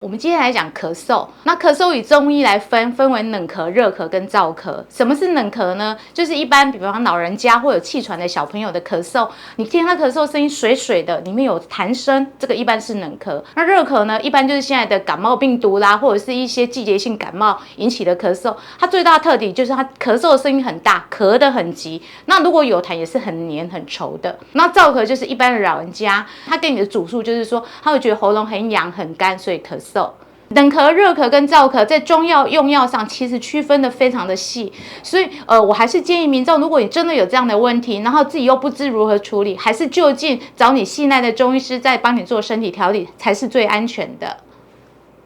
我们接下来讲咳嗽，那咳嗽以中医来分为冷咳、热咳跟燥咳。什么是冷咳呢？就是一般比方老人家或有气喘的小朋友的咳嗽，你听他咳嗽声音水水的，里面有痰声，这个一般是冷咳。那热咳呢，一般就是现在的感冒病毒啦，或者是一些季节性感冒引起的咳嗽。它最大的特点就是它咳嗽的声音很大，咳得很急。那如果有痰也是很黏很稠的。那燥咳就是一般的老人家，他跟你的主诉就是说，他会觉得喉咙很痒很干，所以咳嗽。冷咳、热咳跟燥咳在中药用药上其实区分的非常的细，所以我还是建议民众，如果你真的有这样的问题，然后自己又不知如何处理，还是就近找你信赖的中医师再帮你做身体调理才是最安全的。